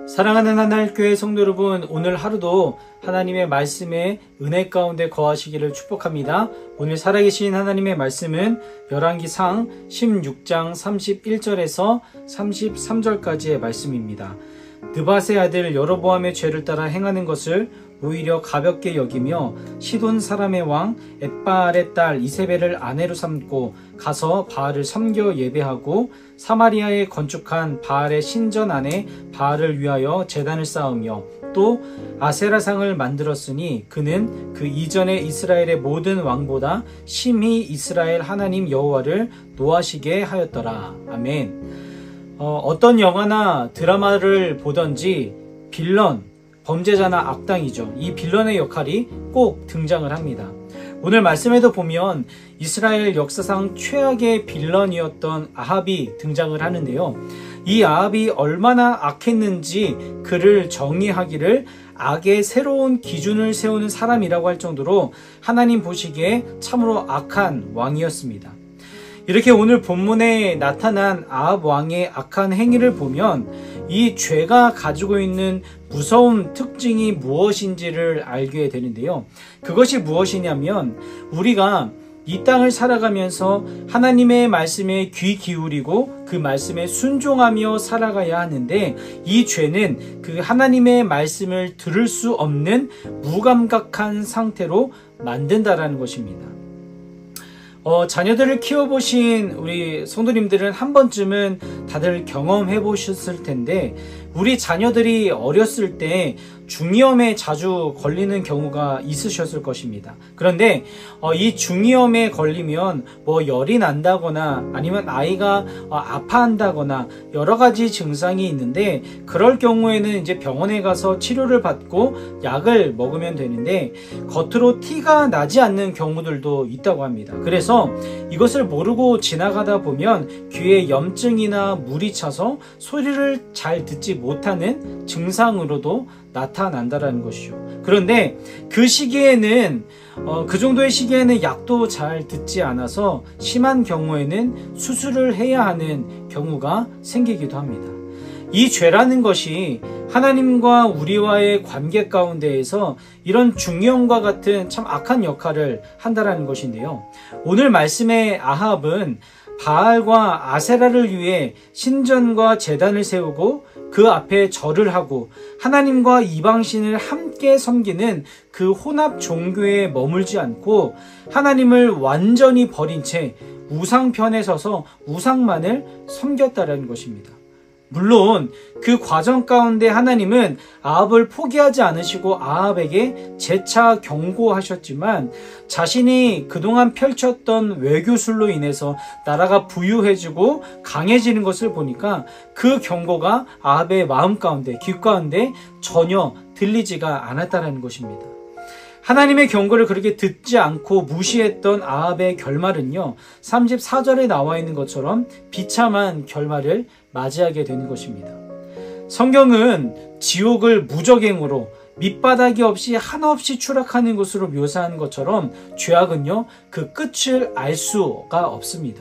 사랑하는 하나님교회 성도 여러분, 오늘 하루도 하나님의 말씀에 은혜 가운데 거하시기를 축복합니다. 오늘 살아계신 하나님의 말씀은 열왕기상 16장 31절에서 33절까지의 말씀입니다. 느밧의 아들 여로보암의 죄를 따라 행하는 것을 오히려 가볍게 여기며 시돈 사람의 왕 엣바알의 딸 이세벨을 아내로 삼고 가서 바알을 섬겨 예배하고 사마리아에 건축한 바알의 신전 안에 바알을 위하여 제단을 쌓으며 또 아세라상을 만들었으니 그는 그 이전에 이스라엘의 모든 왕보다 심히 이스라엘 하나님 여호와를 노하시게 하였더라. 아멘. 어떤 영화나 드라마를 보던지 빌런, 범죄자나 악당이죠. 이 빌런의 역할이 꼭 등장을 합니다. 오늘 말씀에도 보면 이스라엘 역사상 최악의 빌런이었던 아합이 등장을 하는데요. 이 아합이 얼마나 악했는지 그를 정의하기를 악의 새로운 기준을 세우는 사람이라고 할 정도로 하나님 보시기에 참으로 악한 왕이었습니다. 이렇게 오늘 본문에 나타난 아합 왕의 악한 행위를 보면 이 죄가 가지고 있는 무서운 특징이 무엇인지를 알게 되는데요. 그것이 무엇이냐면 우리가 이 땅을 살아가면서 하나님의 말씀에 귀 기울이고 그 말씀에 순종하며 살아가야 하는데 이 죄는 그 하나님의 말씀을 들을 수 없는 무감각한 상태로 만든다라는 것입니다. 자녀들을 키워보신 우리 성도님들은 한 번쯤은 다들 경험해 보셨을 텐데 우리 자녀들이 어렸을 때 중이염에 자주 걸리는 경우가 있으셨을 것입니다. 그런데 이 중이염에 걸리면 열이 난다거나 아니면 아이가 아파한다거나 여러 가지 증상이 있는데 그럴 경우에는 이제 병원에 가서 치료를 받고 약을 먹으면 되는데 겉으로 티가 나지 않는 경우들도 있다고 합니다. 그래서 이것을 모르고 지나가다 보면 귀에 염증이나 물이 차서 소리를 잘 듣지 못하는 증상으로도 나타난다라는 것이죠. 그런데 그 시기에는 그 정도의 시기에는 약도 잘 듣지 않아서 심한 경우에는 수술을 해야 하는 경우가 생기기도 합니다. 이 죄라는 것이 하나님과 우리와의 관계 가운데에서 이런 중이염과 같은 참 악한 역할을 한다라는 것인데요. 오늘 말씀의 아합은 바알과 아세라를 위해 신전과 제단을 세우고 그 앞에 절을 하고 하나님과 이방신을 함께 섬기는 그 혼합 종교에 머물지 않고 하나님을 완전히 버린 채 우상편에 서서 우상만을 섬겼다라는 것입니다. 물론 그 과정 가운데 하나님은 아합을 포기하지 않으시고 아합에게 재차 경고하셨지만 자신이 그동안 펼쳤던 외교술로 인해서 나라가 부유해지고 강해지는 것을 보니까 그 경고가 아합의 마음 가운데, 귀 가운데 전혀 들리지가 않았다는 것입니다. 하나님의 경고를 그렇게 듣지 않고 무시했던 아합의 결말은요, 34절에 나와 있는 것처럼 비참한 결말을 맞이하게 되는 것입니다. 성경은 지옥을 무적행으로 밑바닥이 없이 한없이 추락하는 것으로 묘사하는 것처럼 죄악은요, 그 끝을 알 수가 없습니다.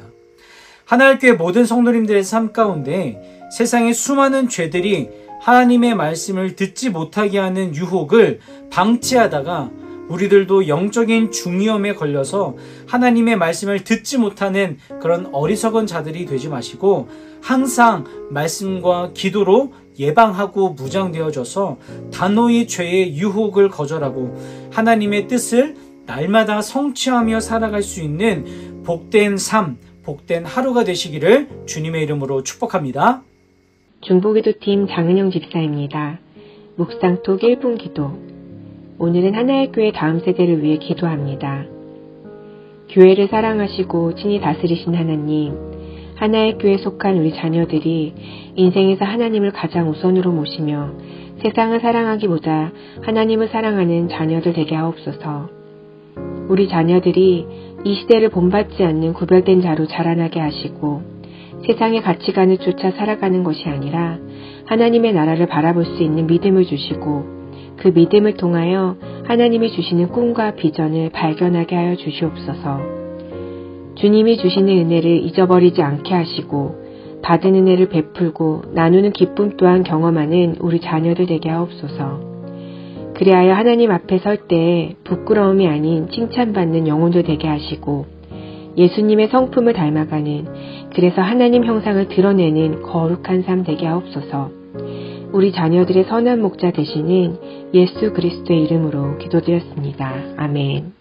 하나님교회 모든 성도님들의 삶 가운데 세상의 수많은 죄들이 하나님의 말씀을 듣지 못하게 하는 유혹을 방치하다가 우리들도 영적인 중이염에 걸려서 하나님의 말씀을 듣지 못하는 그런 어리석은 자들이 되지 마시고 항상 말씀과 기도로 예방하고 무장되어져서 단호히 죄의 유혹을 거절하고 하나님의 뜻을 날마다 성취하며 살아갈 수 있는 복된 삶, 복된 하루가 되시기를 주님의 이름으로 축복합니다. 중보기도팀 장은영 집사입니다. 묵상톡 1분 기도. 오늘은 하나의 교회 다음 세대를 위해 기도합니다. 교회를 사랑하시고 친히 다스리신 하나님, 하나의 교회에 속한 우리 자녀들이 인생에서 하나님을 가장 우선으로 모시며 세상을 사랑하기보다 하나님을 사랑하는 자녀들 되게 하옵소서. 우리 자녀들이 이 시대를 본받지 않는 구별된 자로 자라나게 하시고 세상의 가치관을 쫓아 살아가는 것이 아니라 하나님의 나라를 바라볼 수 있는 믿음을 주시고 그 믿음을 통하여 하나님이 주시는 꿈과 비전을 발견하게 하여 주시옵소서. 주님이 주시는 은혜를 잊어버리지 않게 하시고 받은 은혜를 베풀고 나누는 기쁨 또한 경험하는 우리 자녀들 되게 하옵소서. 그리하여 하나님 앞에 설 때에 부끄러움이 아닌 칭찬받는 영혼들 되게 하시고 예수님의 성품을 닮아가는, 그래서 하나님 형상을 드러내는 거룩한 삶 되게 하옵소서. 우리 자녀들의 선한 목자 되시는 예수 그리스도의 이름으로 기도드렸습니다. 아멘.